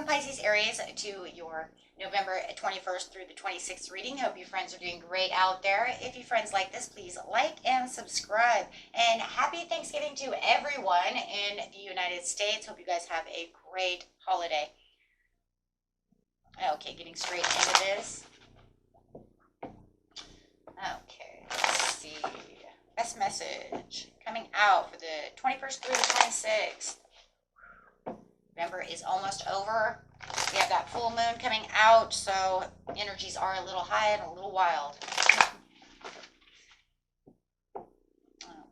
Welcome, Pisces, Aries, to your November 21st through the 26th reading. Hope you friends are doing great out there. If you friends like this, please like and subscribe. And happy Thanksgiving to everyone in the United States. Hope you guys have a great holiday. Okay, getting straight into this. Okay, let's see. Best message coming out for the 21st through the 26th. November is almost over. We have that full moon coming out, so energies are a little high and a little wild.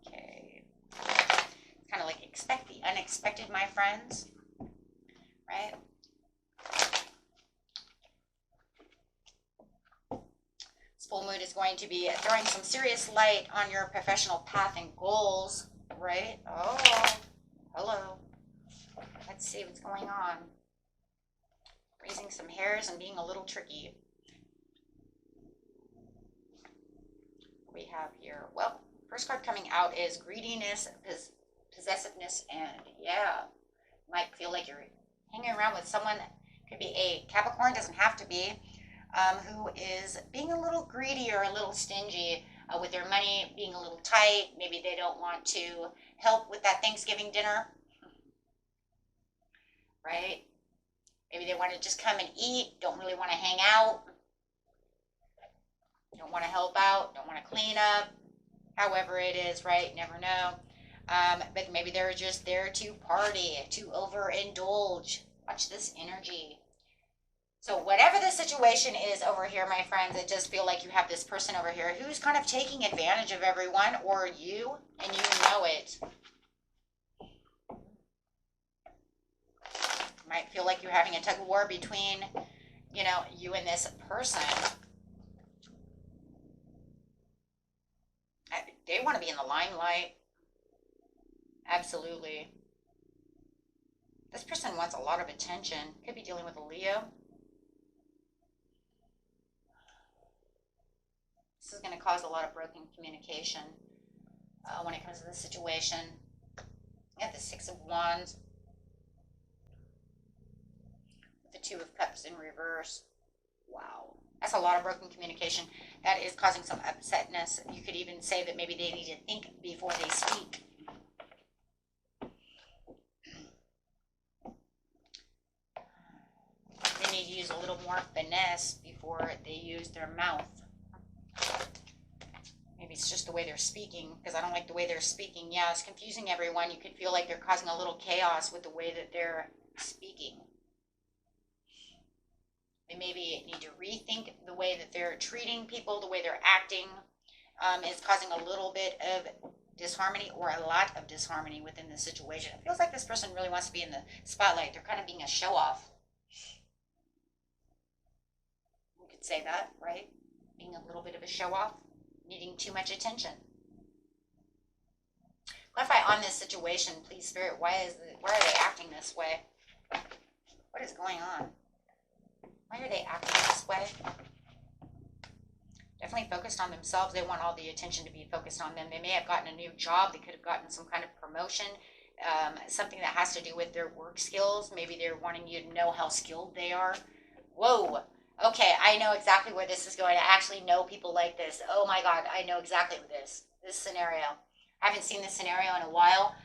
Okay. It's kind of like expect the unexpected, my friends. Right? This full moon is going to be throwing some serious light on your professional path and goals. Right? Oh, hello. Let's see what's going on. Raising some hairs and being a little tricky. We have here, well, first card coming out is greediness, possessiveness, and yeah, you might feel like you're hanging around with someone, could be a Capricorn, doesn't have to be, who is being a little greedy or a little stingy with their money, being a little tight. Maybe they don't want to help with that Thanksgiving dinner. Right? Maybe they want to just come and eat, don't really want to hang out, don't want to help out, don't want to clean up, however it is, right? Never know. But maybe they're just there to party, to overindulge. Watch this energy. So whatever the situation is over here, my friends, I just feel like you have this person over here who's kind of taking advantage of everyone, or you, and you know it. Might feel like you're having a tug of war between, you and this person. They want to be in the limelight. Absolutely. This person wants a lot of attention. Could be dealing with a Leo. This is going to cause a lot of broken communication when it comes to this situation. You have the Six of Wands. The Two of Cups in reverse. Wow. That's a lot of broken communication. That is causing some upsetness. You could even say that maybe they need to think before they speak. They need to use a little more finesse before they use their mouth. Maybe it's just the way they're speaking, because I don't like the way they're speaking. Yeah, it's confusing everyone. You could feel like they're causing a little chaos with the way that they're speaking. They maybe need to rethink the way that they're treating people, the way they're acting. Is causing a little bit of disharmony or a lot of disharmony within the situation. It feels like this person really wants to be in the spotlight. They're kind of being a show-off. We could say that, right? Being a little bit of a show-off, needing too much attention. Clarify on this situation, please, Spirit. Why are they acting this way? What is going on? Why are they acting this way? Definitely focused on themselves. They want all the attention to be focused on them. They may have gotten a new job. They could have gotten some kind of promotion, something that has to do with their work skills. Maybe they're wanting you to know how skilled they are. Whoa. Okay, I know exactly where this is going. I actually know people like this. Oh my God, I know exactly this scenario. I haven't seen this scenario in a while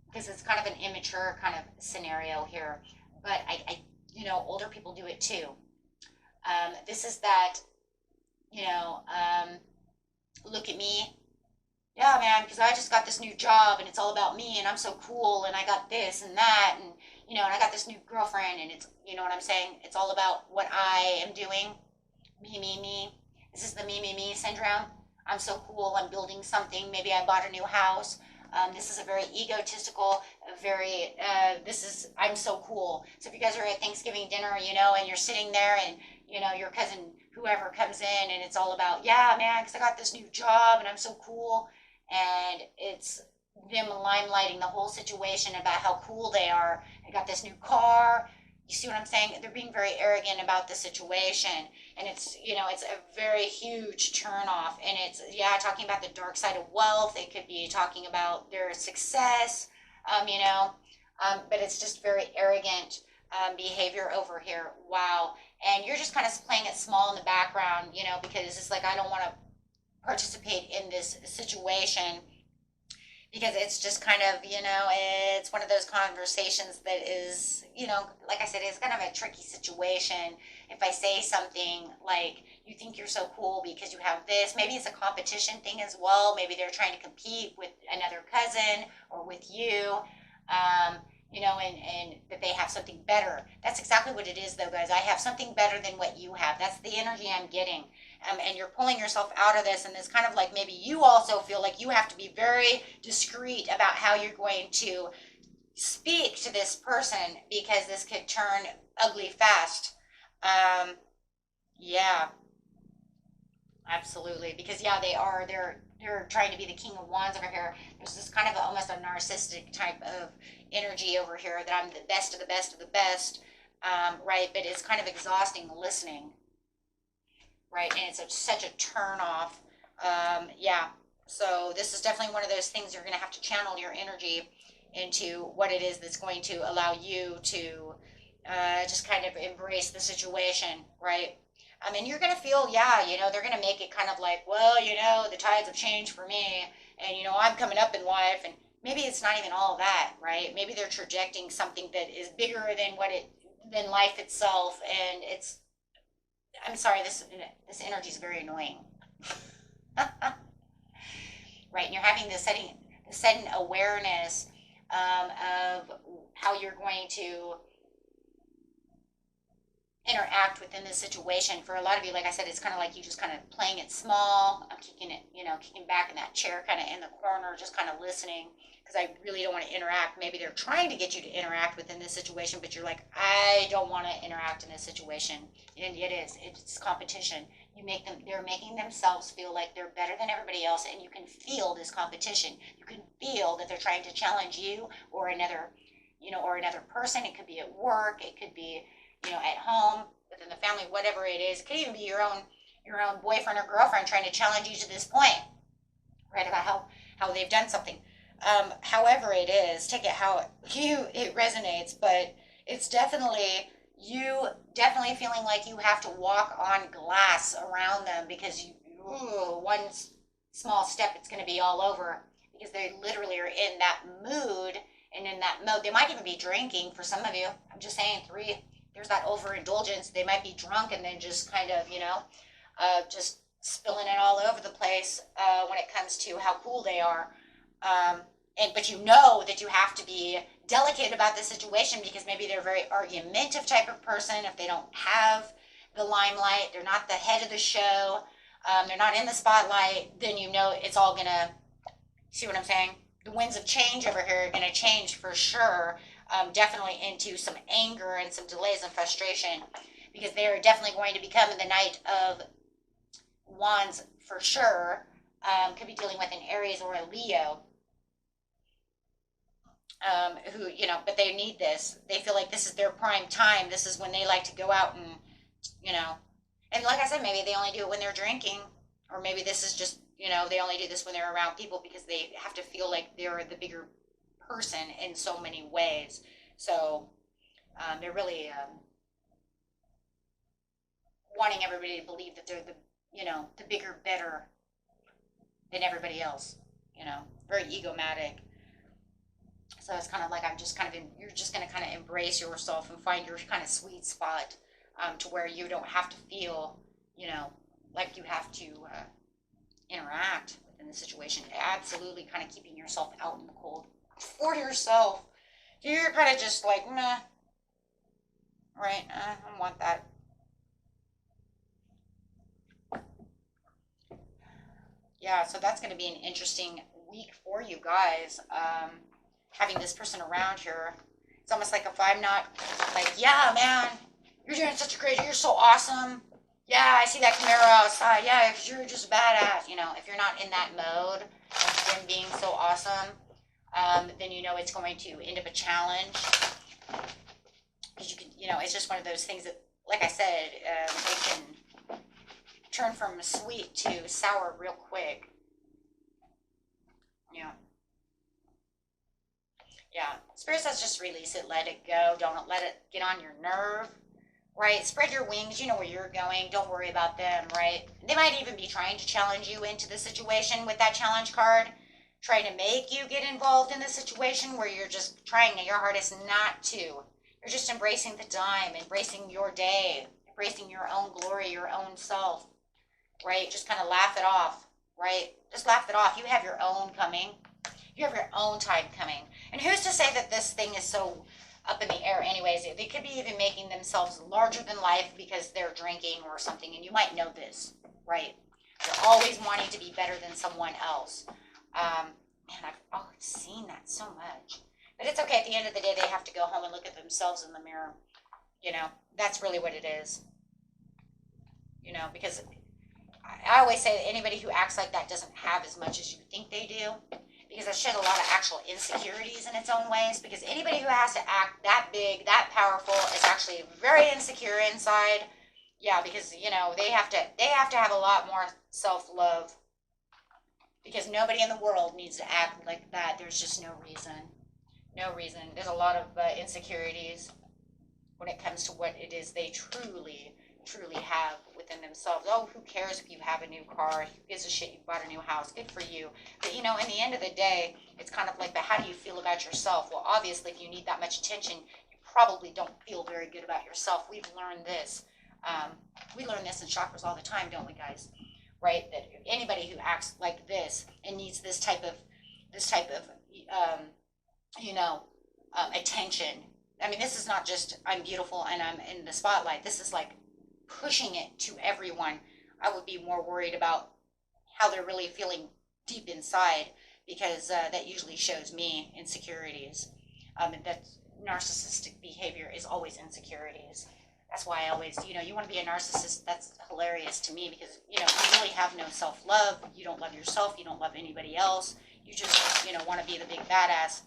because it's kind of an immature kind of scenario here. But I older people do it too. This is that, look at me. Yeah, man, because I just got this new job and it's all about me and I'm so cool and I got this and that and, and I got this new girlfriend and it's, you know what I'm saying? It's all about what I am doing. Me, me, me. This is the me, me, me syndrome. I'm so cool. I'm building something. Maybe I bought a new house. This is a very egotistical, I'm so cool. So if you guys are at Thanksgiving dinner, and you're sitting there and, your cousin, whoever comes in and it's all about, yeah, man, because I got this new job and I'm so cool. And it's them limelighting the whole situation about how cool they are. I got this new car. You see what I'm saying? They're being very arrogant about the situation. And it's, it's a very huge turnoff. And it's, talking about the dark side of wealth. It could be talking about their success, but it's just very arrogant. behavior over here. Wow. And you're just kind of playing it small in the background, you know, because it's like, I don't want to participate in this situation, because it's just kind of, you know, it's one of those conversations that is, you know, like I said, it's kind of a tricky situation. If I say something like, you think you're so cool because you have this, maybe it's a competition thing as well. Maybe they're trying to compete with another cousin or with you, you know, and that they have something better. That's exactly what it is, though, guys. I have something better than what you have. That's the energy I'm getting. And you're pulling yourself out of this, and it's kind of like maybe you also feel like you have to be very discreet about how you're going to speak to this person, because this could turn ugly fast. Yeah, absolutely. Because yeah, they're trying to be the king of wands over here. There's this kind of almost a narcissistic type of energy over here, that I'm the best of the best of the best, right? But it's kind of exhausting listening, right? And it's such a turn off. Yeah. So this is definitely one of those things you're going to have to channel your energy into what it is that's going to allow you to just kind of embrace the situation, right? I mean, you're going to feel, yeah, you know, they're going to make it kind of like, well, you know, the tides have changed for me, and, you know, I'm coming up in life, and maybe it's not even all of that, right? Maybe they're projecting something that is bigger than life itself, and it's, I'm sorry, this energy is very annoying. Right? And you're having this sudden awareness, of how you're going to interact within this situation. For a lot of you, like I said, it's kind of like you just kind of playing it small. I'm kicking it, you know, kicking back in that chair, kind of in the corner, just kind of listening, because I really don't want to interact. Maybe they're trying to get you to interact within this situation, but you're like, I don't want to interact in this situation. And it's competition. They're making themselves feel like they're better than everybody else, and you can feel this competition. You can feel that they're trying to challenge you or another, you know, or another person. It could be at work, it could be, you know, at home, within the family, whatever it is. It could even be your own boyfriend or girlfriend trying to challenge you to this point, right? About how they've done something. However it is, take it how it resonates, but it's definitely you definitely feeling like you have to walk on glass around them, because one small step, it's going to be all over, because they literally are in that mood and in that mode. They might even be drinking for some of you. I'm just saying, there's that overindulgence. They might be drunk and then just kind of, you know, just spilling it all over the place, when it comes to how cool they are. But you know that you have to be delicate about the situation, because maybe they're a very argumentative type of person. If they don't have the limelight, they're not the head of the show, they're not in the spotlight, then you know it's all gonna, see what I'm saying? The winds of change over here are gonna change for sure, definitely into some anger and some delays and frustration, because they are definitely going to become in the Knight of Wands for sure. Could be dealing with an Aries or a Leo, who, you know, but they need this. They feel like this is their prime time. This is when they like to go out and, you know, and like I said, maybe they only do it when they're drinking, or maybe this is just, you know, they only do this when they're around people, because they have to feel like they're the bigger person in so many ways. So they're really wanting everybody to believe that they're the, you know, the bigger, better than everybody else. You know, very egomatic. So it's kind of like you're just going to kind of embrace yourself and find your kind of sweet spot, to where you don't have to feel, you know, like you have to interact within the situation. Absolutely kind of keeping yourself out in the cold for yourself. You're kind of just like, meh, right? I don't want that. Yeah, so that's going to be an interesting week for you guys. Having this person around here, it's almost like if I'm not like, yeah, man, you're doing such a great, you're so awesome. Yeah, I see that Camaro outside. Yeah, because you're just badass. You know, if you're not in that mode of them being so awesome, then you know it's going to end up a challenge. Because you can, you know, it's just one of those things that, like I said, it can turn from sweet to sour real quick. Yeah. Yeah. Spirit says just release it, let it go. Don't let it get on your nerve, right? Spread your wings. You know where you're going. Don't worry about them, right? They might even be trying to challenge you into the situation with that challenge card, trying to make you get involved in the situation where you're just trying your hardest not to. You're just embracing the time, embracing your day, embracing your own glory, your own self, right? Just kind of laugh it off, right? Just laugh it off. You have your own coming. You have your own time coming. And who's to say that this thing is so up in the air anyways? They could be even making themselves larger than life because they're drinking or something, and you might know this, right? They're always wanting to be better than someone else. Man, I've seen that so much. But it's okay. At the end of the day, they have to go home and look at themselves in the mirror. You know, that's really what it is. You know, because I always say that anybody who acts like that doesn't have as much as you think they do. Because that shows a lot of actual insecurities in its own ways. Because anybody who has to act that big, that powerful, is actually very insecure inside. Yeah, because you know they have to have a lot more self-love. Because nobody in the world needs to act like that. There's just no reason. No reason. There's a lot of insecurities when it comes to what it is they truly have within themselves. Oh, who cares if you have a new car? Who gives a shit you bought a new house? Good for you. But you know, in the end of the day, it's kind of like, but how do you feel about yourself? Well, obviously, if you need that much attention, you probably don't feel very good about yourself. We've learned this. We learn this in chakras all the time, don't we, guys? Right? That anybody who acts like this and needs this type of attention. I mean, this is not just I'm beautiful and I'm in the spotlight. This is like pushing it to everyone. I would be more worried about how they're really feeling deep inside, because that usually shows me insecurities. And that narcissistic behavior is always insecurities. That's why I always, you want to be a narcissist. That's hilarious to me, because, you really have no self-love. You don't love yourself. You don't love anybody else. You just, want to be the big badass.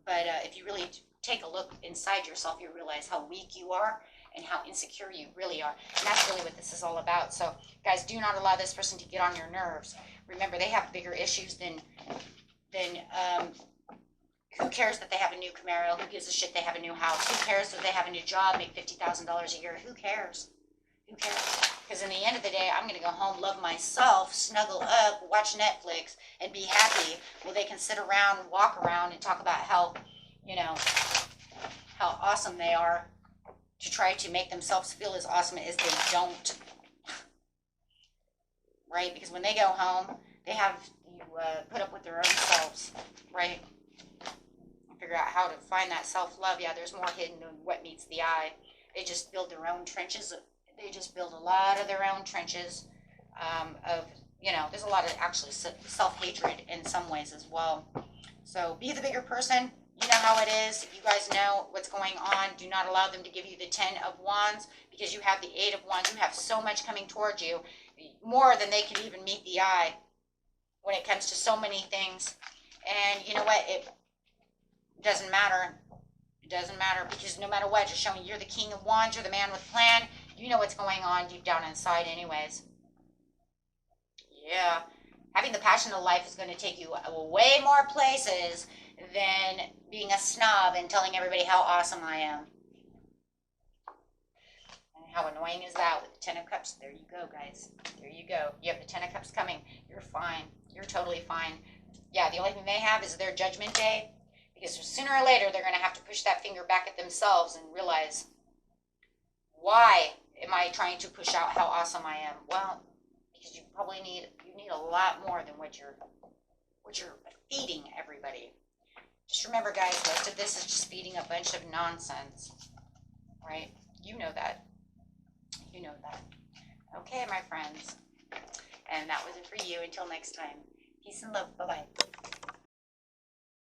But if you really take a look inside yourself, you realize how weak you are and how insecure you really are. And that's really what this is all about. So, guys, do not allow this person to get on your nerves. Remember, they have bigger issues than who cares that they have a new Camaro? Who gives a shit they have a new house? Who cares that they have a new job, make $50,000 a year? Who cares? Who cares? Because in the end of the day, I'm going to go home, love myself, snuggle up, watch Netflix, and be happy. Well, they can sit around, walk around, and talk about how awesome they are, to try to make themselves feel as awesome as they don't. Right? Because when they go home, they have to put up with their own selves. Right? Figure out how to find that self-love. Yeah, there's more hidden than what meets the eye. They just build their own trenches. They just build a lot of their own trenches there's a lot of actually self-hatred in some ways as well. So be the bigger person. You know how it is. You guys know what's going on. Do not allow them to give you the 10 of Wands, because you have the 8 of Wands. You have so much coming towards you, more than they can even meet the eye when it comes to so many things. And you know what? It doesn't matter. It doesn't matter, because no matter what, just showing you're the King of Wands, you're the man with plan. You know what's going on deep down inside anyways. Yeah. Having the passion of life is going to take you way more places than being a snob and telling everybody how awesome I am. And how annoying is that with the 10 of Cups? There you go, guys. There you go. You have the 10 of Cups coming. You're fine. You're totally fine. Yeah, the only thing they have is their judgment day. Because sooner or later, they're going to have to push that finger back at themselves and realize, why am I trying to push out how awesome I am? Well, because you probably need a lot more than what you're feeding everybody. Just remember, guys, most of this is just feeding a bunch of nonsense, right? You know that. You know that. Okay, my friends. And that was it for you. Until next time. Peace and love. Bye-bye.